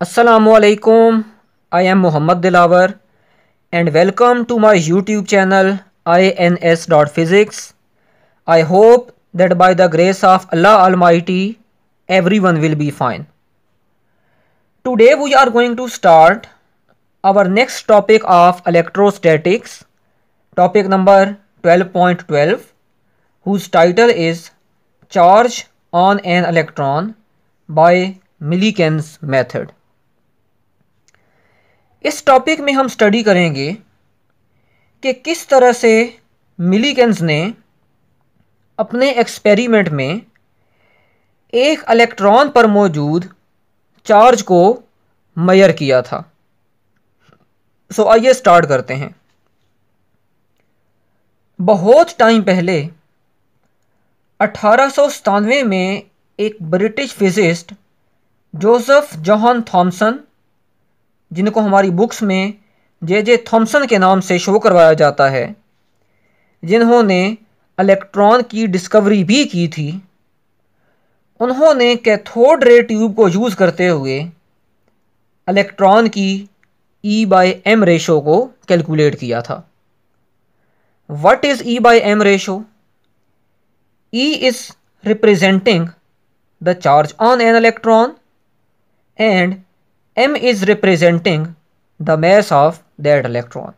Assalamualaikum. I am Muhammad Dilawar and welcome to my YouTube channel ins.physics. I hope that by the grace of Allah Almighty, everyone will be fine. Today we are going to start our next topic of electrostatics, topic number 12.12, whose title is Charge on an Electron by Millikan's Method. इस topic में हम study करेंगे कि किस तरह से मिलीकेन्स ने अपने एक्सपेरिमेंट में एक इलेक्ट्रॉन पर मौजूद चार्ज को मेजर किया था। सो आइए स्टार्ट करते हैं। बहुत टाइम पहले 1897 में एक British physicist Joseph John Thomson, जिनको हमारी बुक्स में जे थॉमसन के नाम से शो करवाया जाता है, जिन्होंने इलेक्ट्रॉन की डिस्कवरी भी की थी, उन्होंने कैथोड रे ट्यूब को यूज़ करते हुए इलेक्ट्रॉन की E/m रेशो को कैलकुलेट किया था। What is E/m ratio? E is representing the charge on an electron and m is representing the mass of that electron.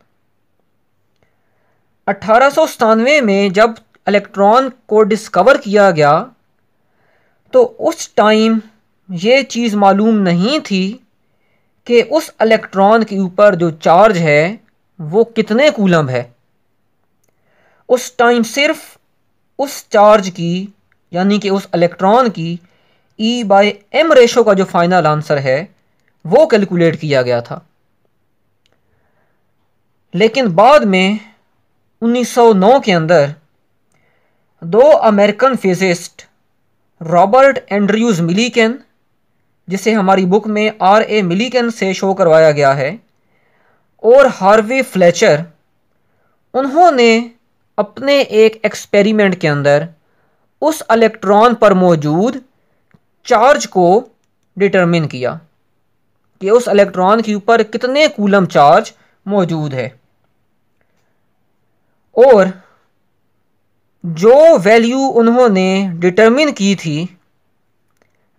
1897 में जब इलेक्ट्रॉन को डिस्कवर किया गया तो उस टाइम ये चीज़ मालूम नहीं थी कि उस इलेक्ट्रॉन के ऊपर जो चार्ज है वो कितने कूलम है। उस टाइम सिर्फ उस चार्ज की, यानी कि उस इलेक्ट्रॉन की E/m रेशो का जो फाइनल आंसर है वो कैलकुलेट किया गया था। लेकिन बाद में 1909 के अंदर दो अमेरिकन फिजिस्ट रॉबर्ट एंड्रयूज मिलीकन, जिसे हमारी बुक में R.A. मिलीकन से शो करवाया गया है, और हार्वे फ्लेचर, उन्होंने अपने एक एक्सपेरिमेंट के अंदर उस इलेक्ट्रॉन पर मौजूद चार्ज को डिटरमिन किया कि उस इलेक्ट्रॉन के ऊपर कितने कूलम चार्ज मौजूद है, और जो वैल्यू उन्होंने डिटरमिन की थी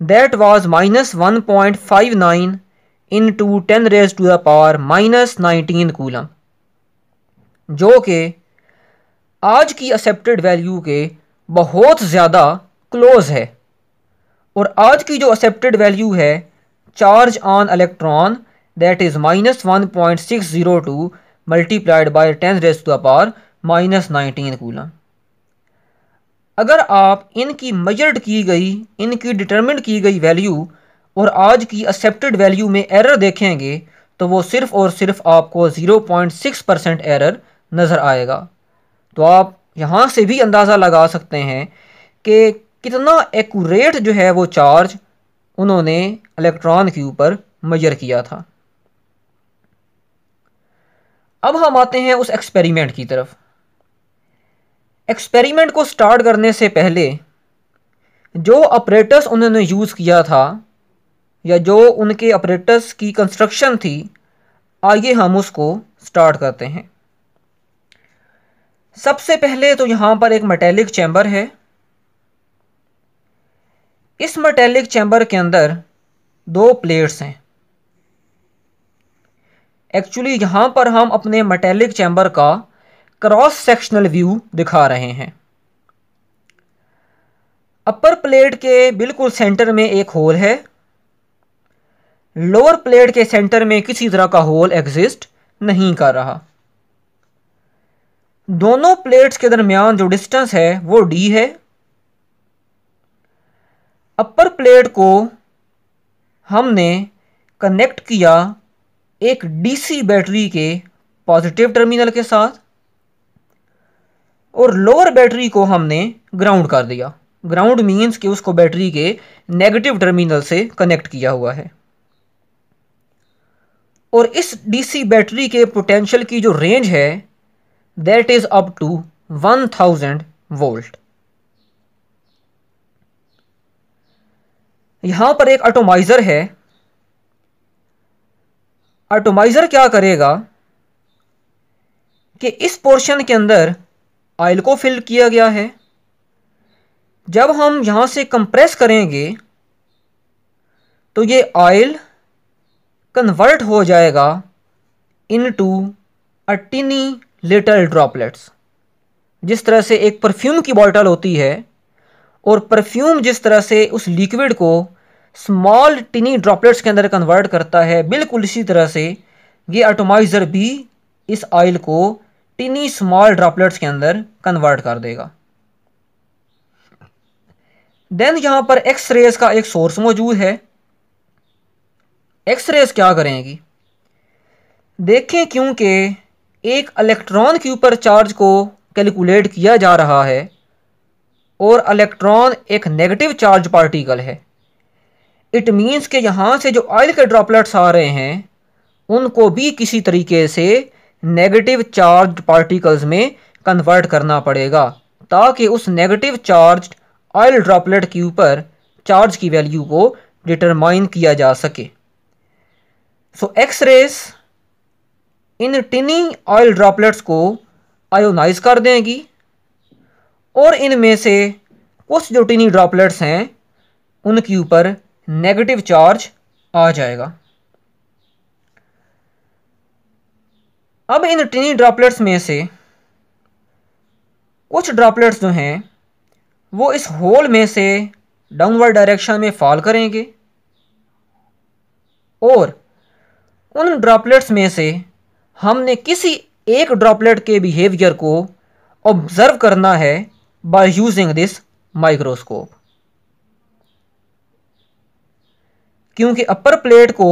दैट वाज -1.59 इंटू 10⁻⁻⁻19 कूलम, जो कि आज की एक्सेप्टेड वैल्यू के बहुत ज़्यादा क्लोज है। और आज की जो एक्सेप्टेड वैल्यू है charge on electron that is -1.602 multiplied by 10⁻⁻19 coulomb. अगर आप इनकी मेजर्ड की गई, इनकी डिटरमिन की गई वैल्यू और आज की एक्सेप्टेड वैल्यू में एरर देखेंगे तो वो सिर्फ और सिर्फ आपको 0.6% एरर नज़र आएगा। तो आप यहाँ से भी अंदाज़ा लगा सकते हैं कि कितना एक्यूरेट जो है वो चार्ज उन्होंने इलेक्ट्रॉन के ऊपर मेजर किया था। अब हम आते हैं उस एक्सपेरिमेंट की तरफ। एक्सपेरिमेंट को स्टार्ट करने से पहले जो ऑपरेटर्स उन्होंने यूज़ किया था, या जो उनके ऑपरेटर्स की कंस्ट्रक्शन थी, आइए हम उसको स्टार्ट करते हैं। सबसे पहले तो यहाँ पर एक मेटेलिक चैम्बर है। इस मेटेलिक चैम्बर के अंदर दो प्लेट्स हैं। एक्चुअली यहाँ पर हम अपने मेटेलिक चैम्बर का क्रॉस सेक्शनल व्यू दिखा रहे हैं। अपर प्लेट के बिल्कुल सेंटर में एक होल है, लोअर प्लेट के सेंटर में किसी तरह का होल एग्जिस्ट नहीं कर रहा। दोनों प्लेट्स के दरमियान जो डिस्टेंस है वो d है। अपर प्लेट को हमने कनेक्ट किया एक डीसी बैटरी के पॉजिटिव टर्मिनल के साथ, और लोअर बैटरी को हमने ग्राउंड कर दिया। ग्राउंड मीन्स कि उसको बैटरी के नेगेटिव टर्मिनल से कनेक्ट किया हुआ है। और इस डीसी बैटरी के पोटेंशियल की जो रेंज है that is up to 1000 volt. यहाँ पर एक एटोमाइज़र है एटॉमाइज़र क्या करेगा कि इस पोर्शन के अंदर ऑयल को फिल किया गया है, जब हम यहाँ से कंप्रेस करेंगे तो ये ऑयल कन्वर्ट हो जाएगा इनटू अ टिनी लिटिल ड्रॉपलेट्स। जिस तरह से एक परफ्यूम की बॉटल होती है और परफ्यूम जिस तरह से उस लिक्विड को स्मॉल टिनी ड्रॉपलेट्स के अंदर कन्वर्ट करता है, बिल्कुल इसी तरह से ये एटॉमाइज़र भी इस ऑयल को टिनी स्मॉल ड्रॉपलेट्स के अंदर कन्वर्ट कर देगा। देन यहाँ पर एक्स रेज का एक सोर्स मौजूद है। एक्स रेज क्या करेंगी, देखें, क्योंकि एक इलेक्ट्रॉन के ऊपर चार्ज को कैलकुलेट किया जा रहा है और इलेक्ट्रॉन एक नेगेटिव चार्ज पार्टिकल है, इट मीन्स कि यहाँ से जो ऑयल के ड्रॉपलेट्स आ रहे हैं उनको भी किसी तरीके से नेगेटिव चार्ज पार्टिकल्स में कन्वर्ट करना पड़ेगा ताकि उस नेगेटिव चार्ज ऑयल ड्रॉपलेट के ऊपर चार्ज की वैल्यू को डिटरमाइन किया जा सके। So X rays in tiny oil droplets को आयोनाइज कर देंगी और इनमें से कुछ जो टिनी ड्रॉपलेट्स हैं उनके ऊपर नेगेटिव चार्ज आ जाएगा। अब इन टिनी ड्रॉपलेट्स में से कुछ ड्रॉपलेट्स जो हैं वो इस होल में से डाउनवर्ड डायरेक्शन में फॉल करेंगे और उन ड्रॉपलेट्स में से हमने किसी एक ड्रॉपलेट के बिहेवियर को ऑब्जर्व करना है बाय यूजिंग दिस माइक्रोस्कोप। क्योंकि अपर प्लेट को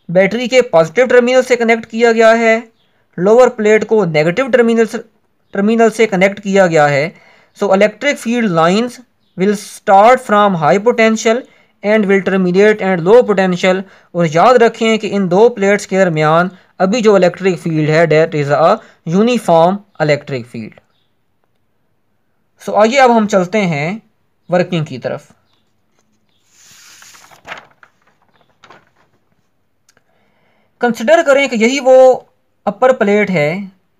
बैटरी के पॉजिटिव टर्मिनल से कनेक्ट किया गया है, लोअर प्लेट को नेगेटिव टर्मिनल से कनेक्ट किया गया है, so electric field lines will start from high potential and will terminate and low potential. और याद रखें कि इन दो प्लेट्स के दरमियान अभी जो इलेक्ट्रिक फील्ड है that is a uniform electric field. So आइए अब हम चलते हैं वर्किंग की तरफ। कंसिडर करें कि यही वो अपर प्लेट है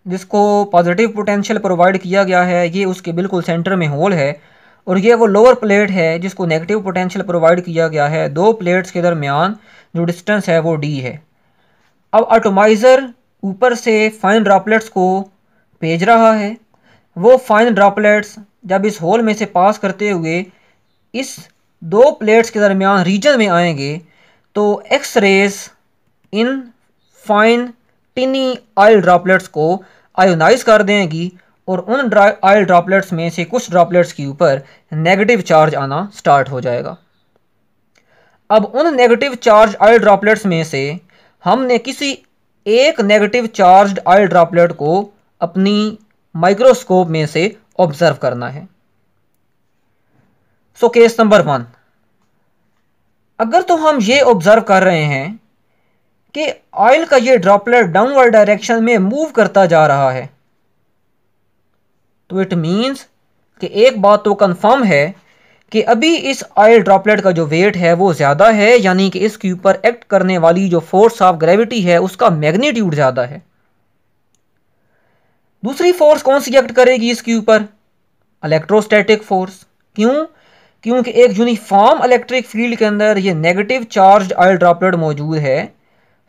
जिसको पॉजिटिव पोटेंशियल प्रोवाइड किया गया है, ये उसके बिल्कुल सेंटर में होल है, और ये वो लोअर प्लेट है जिसको नेगेटिव पोटेंशियल प्रोवाइड किया गया है। दो प्लेट्स के दरमियान जो डिस्टेंस है वो d है। अब एटॉमाइज़र ऊपर से फाइन ड्रॉपलेट्स को भेज रहा है, वो फाइन ड्रॉपलेट्स जब इस होल में से पास करते हुए इस दो प्लेट्स के दरमियान रीजन में आएंगे तो X rays in fine tiny oil droplets को आयोनाइज कर देंगी और उन ऑयल ड्रॉपलेट्स में से कुछ ड्रॉपलेट्स के ऊपर नेगेटिव चार्ज आना स्टार्ट हो जाएगा। अब उन नेगेटिव चार्ज ऑयल ड्रॉपलेट्स में से हमने किसी एक नेगेटिव चार्ज ऑयल ड्रॉपलेट को अपनी माइक्रोस्कोप में से ऑब्जर्व करना है। सो केस नंबर 1, अगर तो हम ये ऑब्जर्व कर रहे हैं कि ऑयल का ये ड्रॉपलेट डाउनवर्ड डायरेक्शन में मूव करता जा रहा है, तो इट मीन्स कि एक बात तो कंफर्म है कि अभी इस ऑयल ड्रॉपलेट का जो वेट है वो ज़्यादा है, यानी कि इसके ऊपर एक्ट करने वाली जो फोर्स ऑफ ग्रेविटी है उसका मैग्नीट्यूड ज़्यादा है। दूसरी फोर्स कौन सी एक्ट करेगी इसके ऊपर? Electrostatic force. क्यों? क्योंकि एक यूनिफॉर्म इलेक्ट्रिक फील्ड के अंदर ये नेगेटिव चार्ज ऑयल ड्रॉपलेट मौजूद है,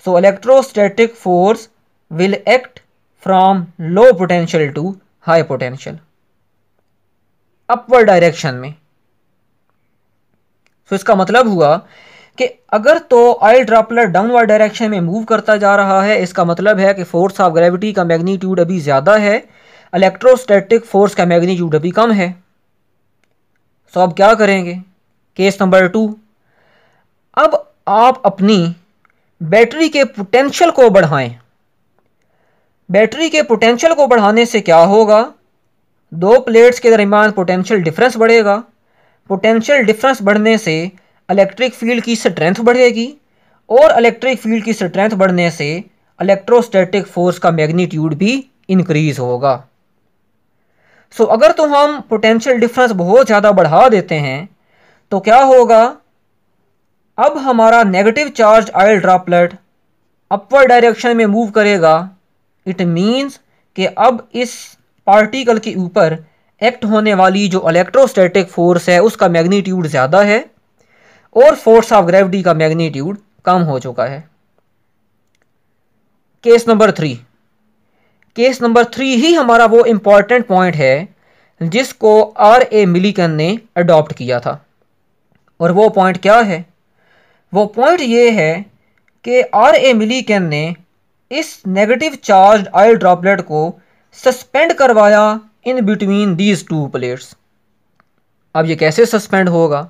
so electrostatic force will act from low potential to high potential upward direction में। सो इसका मतलब हुआ कि अगर तो ऑयल ड्रॉपलेट डाउनवर्ड डायरेक्शन में मूव करता जा रहा है, इसका मतलब है कि फोर्स ऑफ ग्रेविटी का मैग्नीट्यूड अभी ज़्यादा है, इलेक्ट्रोस्टैटिक फोर्स का मैग्नीट्यूड अभी कम है। सो अब क्या करेंगे? केस नंबर 2, अब आप अपनी बैटरी के पोटेंशियल को बढ़ाएं। बैटरी के पोटेंशियल को बढ़ाने से क्या होगा? दो प्लेट्स के दरमियान पोटेंशियल डिफरेंस बढ़ेगा। पोटेंशियल डिफरेंस बढ़ने से इलेक्ट्रिक फील्ड की स्ट्रेंथ बढ़ेगी और इलेक्ट्रिक फील्ड की स्ट्रेंथ बढ़ने से इलेक्ट्रोस्टैटिक फोर्स का मैग्नीट्यूड भी इंक्रीज होगा। सो अगर तो हम पोटेंशियल डिफरेंस बहुत ज़्यादा बढ़ा देते हैं तो क्या होगा? अब हमारा negative charge oil droplet upward direction में मूव करेगा, इट मीन्स कि अब इस पार्टिकल के ऊपर एक्ट होने वाली जो इलेक्ट्रोस्टैटिक फोर्स है उसका मैग्नीट्यूड ज़्यादा है और फोर्स ऑफ ग्रेविटी का मैग्नीट्यूड कम हो चुका है। केस नंबर 3, केस नंबर 3 ही हमारा वो इंपॉर्टेंट पॉइंट है जिसको R.A. मिलीकन ने अडॉप्ट किया था। और वो पॉइंट क्या है? वो पॉइंट ये है कि R.A. मिलीकन ने इस नेगेटिव चार्ज ऑयल ड्रॉपलेट को सस्पेंड करवाया in between these two plates. अब ये कैसे सस्पेंड होगा?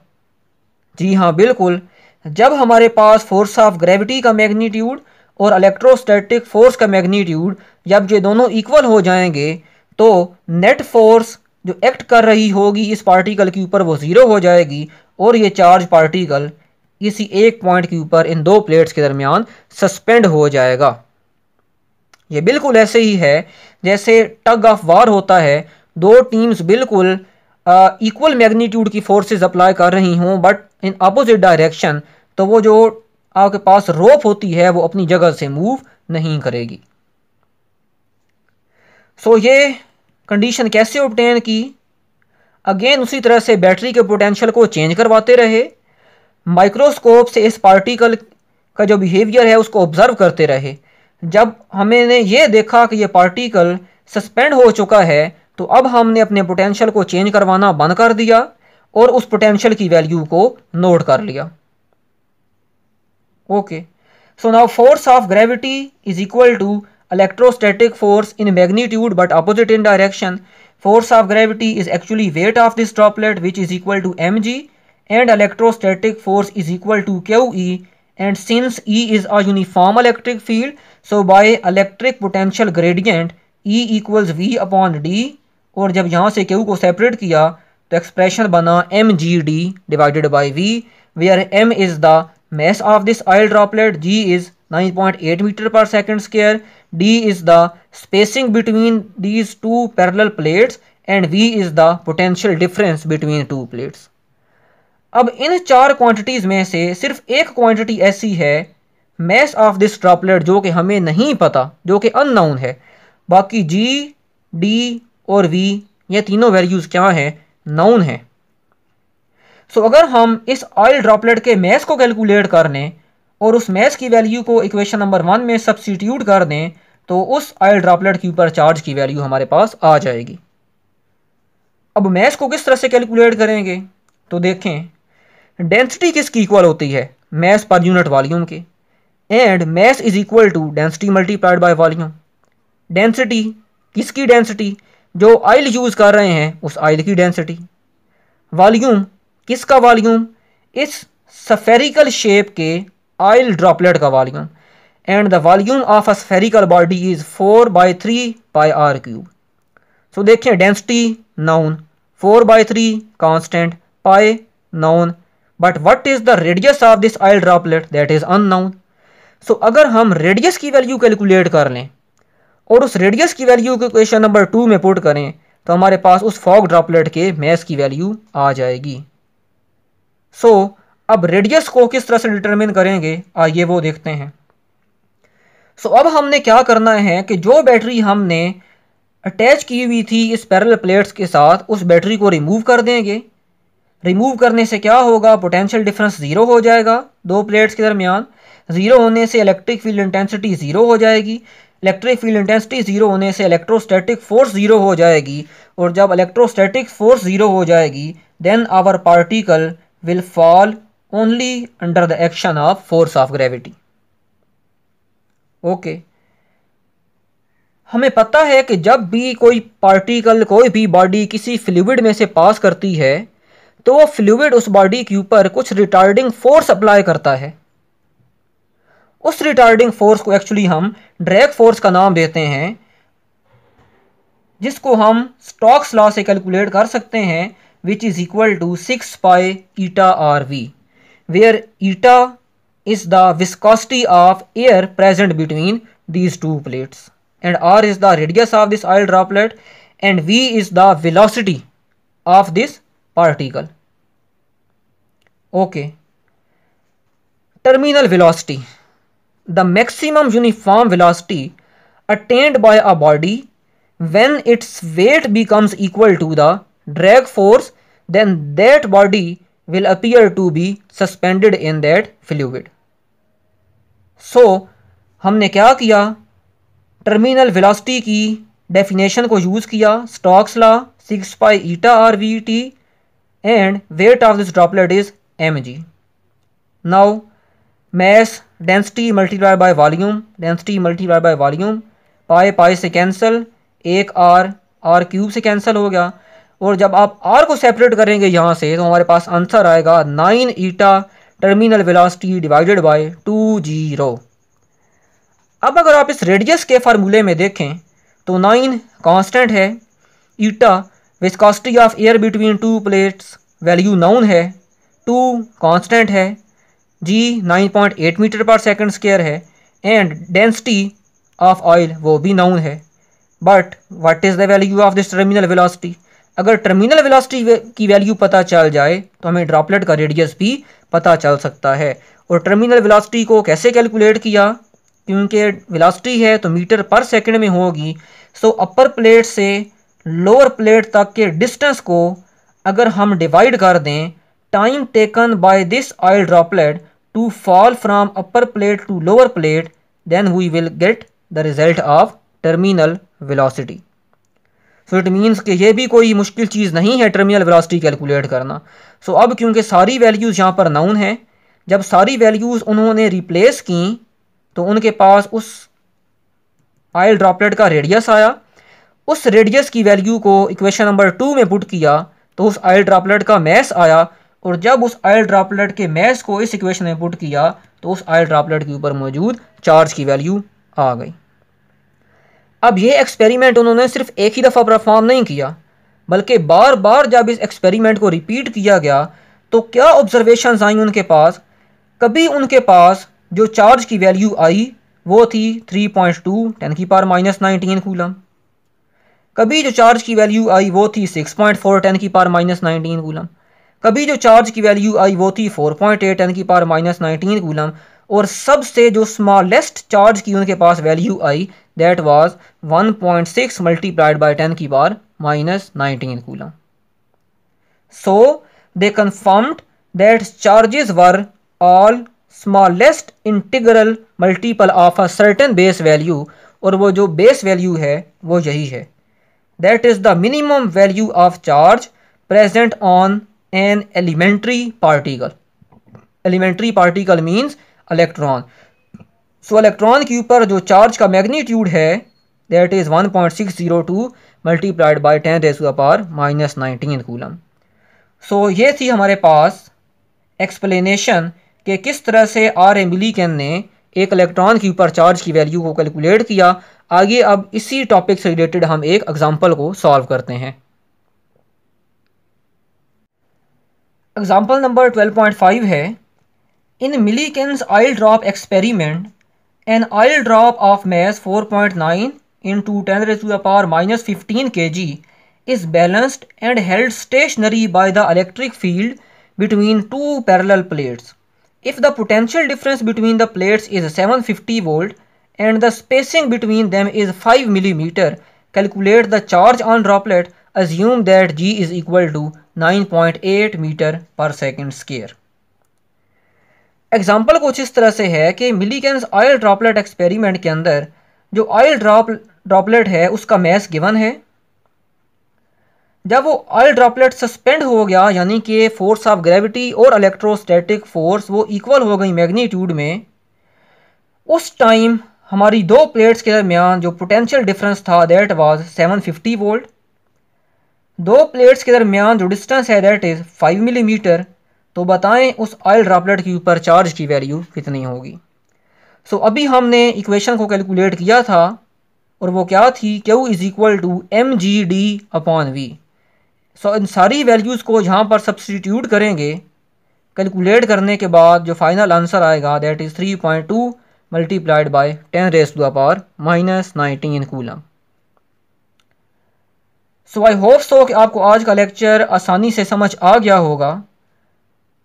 जी हाँ, बिल्कुल, जब हमारे पास फोर्स ऑफ ग्रेविटी का मैग्नीट्यूड और इलेक्ट्रोस्टैटिक फोर्स का मैग्नीट्यूड जब ये दोनों इक्वल हो जाएंगे तो नेट फोर्स जो एक्ट कर रही होगी इस पार्टिकल के ऊपर वो ज़ीरो हो जाएगी और ये चार्ज पार्टिकल इसी एक पॉइंट के ऊपर इन दो प्लेट्स के दरमियान सस्पेंड हो जाएगा। ये बिल्कुल ऐसे ही है जैसे टग ऑफ वार होता है, दो टीम्स बिल्कुल इक्वल मैग्नीट्यूड की फोर्सेस अप्लाई कर रही हों बट इन अपोजिट डायरेक्शन, तो वो जो आपके पास रोप होती है वो अपनी जगह से मूव नहीं करेगी। सो ये कंडीशन कैसे ऑब्टेन की? अगेन उसी तरह से बैटरी के पोटेंशियल को चेंज करवाते रहे, माइक्रोस्कोप से इस पार्टिकल का जो बिहेवियर है उसको ऑब्जर्व करते रहे। जब हमने ये देखा कि ये पार्टिकल सस्पेंड हो चुका है तो अब हमने अपने पोटेंशियल को चेंज करवाना बंद कर दिया और उस पोटेंशियल की वैल्यू को नोट कर लिया। Okay, so now force of gravity is equal to electrostatic force in magnitude but opposite in direction. Force of gravity is actually weight of this droplet which is equal to mg and electrostatic force is equal to QE, and since E is a uniform electric field, so by electric potential gradient E equals V upon D, और जब यहाँ से Q को separate किया तो expression बना mgd divided by V, where m is the mass of this oil droplet, G is 9.8 meter per second square, D is the spacing between these two parallel plates and V is the potential difference between two plates. अब इन चार quantities में से सिर्फ एक quantity ऐसी है mass of this droplet जो कि हमें नहीं पता, जो कि अननोन है। बाकी G, D और V ये तीनों वैल्यूज क्या हैं? नाउन है। सो अगर हम इस ऑयल ड्रॉपलेट के मैस को कैलकुलेट कर लें और उस मैस की वैल्यू को इक्वेशन नंबर 1 में सब्स्टिट्यूट कर दें तो उस ऑयल ड्रॉपलेट के ऊपर चार्ज की वैल्यू हमारे पास आ जाएगी। अब मैस को किस तरह से कैलकुलेट करेंगे? तो देखें, डेंसिटी किसकी इक्वल होती है? मैस पर यूनिट वॉल्यूम के, and mass is equal to density multiplied by volume. Density किसकी डेंसिटी? जो ऑयल यूज कर रहे हैं उस ऑयल की डेंसिटी। वॉल्यूम किसका वॉल्यूम? इस स्फेरिकल शेप के ऑयल ड्रॉपलेट का volume, and the volume of a spherical body is 4/3 pi R cube. So देखिए, density known, 4/3 constant, pi known, but what is the radius of this oil droplet? That is unknown. So अगर हम radius की value calculate कर लें और उस radius की value को क्वेश्चन नंबर 2 में पुट करें तो हमारे पास उस फॉग ड्रॉपलेट के मैस की वैल्यू आ जाएगी। सो अब रेडियस को किस तरह से डिटरमिन करेंगे, आइए वो देखते हैं। सो अब हमने क्या करना है कि जो बैटरी हमने अटैच की हुई थी इस पैरेलल प्लेट्स के साथ, उस बैटरी को रिमूव कर देंगे। रिमूव करने से क्या होगा? पोटेंशियल डिफरेंस ज़ीरो हो जाएगा दो प्लेट्स के दरमियान। ज़ीरो होने से इलेक्ट्रिक फील्ड इंटेंसिटी ज़ीरो हो जाएगी। इलेक्ट्रिक फील्ड इंटेंसिटी ज़ीरो होने से इलेक्ट्रोस्टैटिक फोर्स ज़ीरो हो जाएगी, और जब इलेक्ट्रोस्टैटिक फोर्स ज़ीरो हो जाएगी then our particle will fall only under the action of force of gravity. Okay, हमें पता है कि जब भी कोई पार्टिकल, कोई भी बॉडी किसी फ्लूइड में से पास करती है तो वो फ्लूइड उस बॉडी के ऊपर कुछ रिटार्डिंग फोर्स अप्लाई करता है। उस रिटार्डिंग फोर्स को एक्चुअली हम ड्रैग फोर्स का नाम देते हैं, जिसको हम स्टोक्स लॉ से कैलकुलेट कर सकते हैं, which is equal to 6 pi eta RV, where eta is the viscosity of air present between these two plates, and R is the radius of this oil droplet, and V is the velocity of this particle. Okay, terminal velocity. the maximum uniform velocity attained by a body when its weight becomes equal to the drag force, then that body will appear to be suspended in that fluid. So हमने क्या किया, terminal velocity की definition को use किया, Stokes law 6 pi eta R V T, and weight of this droplet is mg. Now mass density multiplied by volume, density multiplied by volume, pi pi से cancel, एक are cube से cancel हो गया, और जब आप are को separate करेंगे यहाँ से तो हमारे पास आंसर आएगा 9 eta terminal velocity divided by 2g. अब अगर आप इस रेडियस के फार्मूले में देखें तो 9 कांस्टेंट है, eta viscosity of air between two plates value known है, 2 कांस्टेंट है, g 9.8 metre per second square है, एंड डेंसिटी ऑफ ऑयल वो भी नाउन है. But what is the value of this terminal velocity? अगर टर्मिनल वेलोसिटी की value पता चल जाए तो हमें ड्रॉपलेट का रेडियस भी पता चल सकता है. और टर्मिनल वेलोसिटी को कैसे कैलकुलेट किया? क्योंकि वेलोसिटी है तो मीटर पर सेकंड में होगी, सो अपर प्लेट से लोअर प्लेट तक के डिस्टेंस को अगर हम डिवाइड कर दें time taken by this oil droplet to fall from upper plate to lower plate, then we will get the result of terminal velocity. So it means कि ये भी कोई मुश्किल चीज़ नहीं है टर्मिनल वेलोसिटी कैलकुलेट करना. सो अब क्योंकि सारी वैल्यूज़ यहाँ पर नाउन हैं, जब सारी वैल्यूज़ उन्होंने रिप्लेस की तो उनके पास उस ऑयल ड्रॉपलेट का रेडियस आया. उस रेडियस की वैल्यू को इक्वेशन नंबर 2 में पुट किया तो उस ऑयल ड्रॉपलेट का मैस आया, और जब उस ऑयल ड्रॉपलेट के मैस को इस इक्वेशन में पुट किया तो उस ऑयल ड्रॉपलेट के ऊपर मौजूद चार्ज की वैल्यू आ गई. अब ये एक्सपेरिमेंट उन्होंने सिर्फ एक ही दफ़ा परफॉर्म नहीं किया, बल्कि बार बार जब इस एक्सपेरिमेंट को रिपीट किया गया तो क्या ऑब्जर्वेशंस आई उनके पास. कभी उनके पास जो चार्ज की वैल्यू आई वो थी 3.2 10 की पावर -19 कूलम. कभी जो चार्ज की वैल्यू आई वो थी 6.4 10 की पावर -19 कूलम. कभी जो चार्ज की वैल्यू आई वो थी 4.8 10 की पावर -19 कूलम. और सबसे जो स्मॉलेस्ट चार्ज की उनके पास वैल्यू आई दैट वाज 1.6 मल्टीप्लाइड बाय 10 की power -19 coulomb. So they confirmed that charges were all smallest integral multiple of a certain base value, और वो जो बेस वैल्यू है वो यही है, that is the minimum value of charge present on an elementary particle. Elementary particle means electron. So electron के ऊपर जो चार्ज का मैग्नीट्यूड है that is 1.602 multiplied by 10 rays to the power -19 coulomb. So ये थी हमारे पास एक्सप्लेनेशन कि किस तरह से आर ए मिलीकन ने एक इलेक्ट्रॉन के ऊपर चार्ज की वैल्यू को कैलकुलेट किया. आगे अब इसी टॉपिक से रिलेटेड हम एक एग्जांपल को सॉल्व करते हैं. एग्जांपल नंबर 12.5 है. In Millikan's oil drop experiment an oil drop of mass 4.9 into 10 raised to the power -15 kg is balanced and held stationary by the electric field between two parallel plates. If the potential difference between the plates is 750 volt and the spacing between them is 5 millimeter, calculate the charge on droplet. Assume that G is equal to 9.8 metre पर second square. Example कुछ इस तरह से है कि मिलीकन्स oil droplet experiment के अंदर जो ऑयल ड्रॉपलेट है उसका मैस गिवन है. जब वो ऑयल ड्रॉपलेट सस्पेंड हो गया यानी कि फोर्स ऑफ ग्रेविटी और इलेक्ट्रोस्टैटिक फोर्स वो इक्वल हो गई मैग्नीट्यूड में, उस टाइम हमारी दो प्लेट्स के दरमियान जो पोटेंशियल डिफरेंस था दैट वाज 750 वोल्ट. दो प्लेट्स के दरमियान जो डिस्टेंस है दैट इज़ 5 मिलीमीटर. तो बताएं उस ऑयल ड्रॉपलेट के ऊपर चार्ज की वैल्यू कितनी होगी. सो अभी हमने इक्वेशन को कैलकुलेट किया था और वो क्या थी, Q is equal to mgd/v. So इन सारी वैल्यूज़ को यहाँ पर सब्सटीट्यूट करेंगे. कैलकुलेट करने के बाद जो फाइनल आंसर आएगा that is 3.2 multiplied by 10 rays to the power -19 coulomb. So I hope so कि आपको आज का लेक्चर आसानी से समझ आ गया होगा.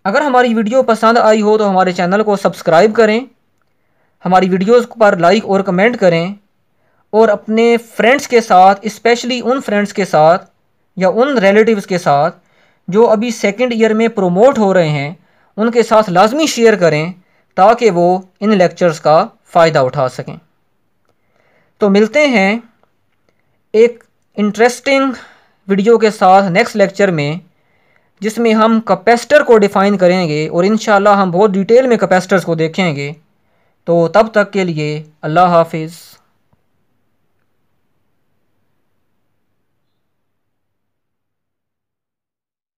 अगर हमारी वीडियो पसंद आई हो तो हमारे चैनल को सब्सक्राइब करें, हमारी वीडियोज़ पर लाइक और कमेंट करें और अपने फ्रेंड्स के साथ, स्पेशली उन फ्रेंड्स के साथ या उन रिलेटिव्स के साथ जो अभी सेकंड ईयर में प्रमोट हो रहे हैं, उनके साथ लाजमी शेयर करें ताकि वो इन लेक्चर्स का फ़ायदा उठा सकें। तो मिलते हैं एक इंटरेस्टिंग वीडियो के साथ नेक्स्ट लेक्चर में, जिसमें हम कैपेसिटर को डिफ़ाइन करेंगे और इंशाल्लाह हम बहुत डिटेल में कैपेसिटर्स को देखेंगे। तो तब तक के लिए अल्लाह हाफिज़।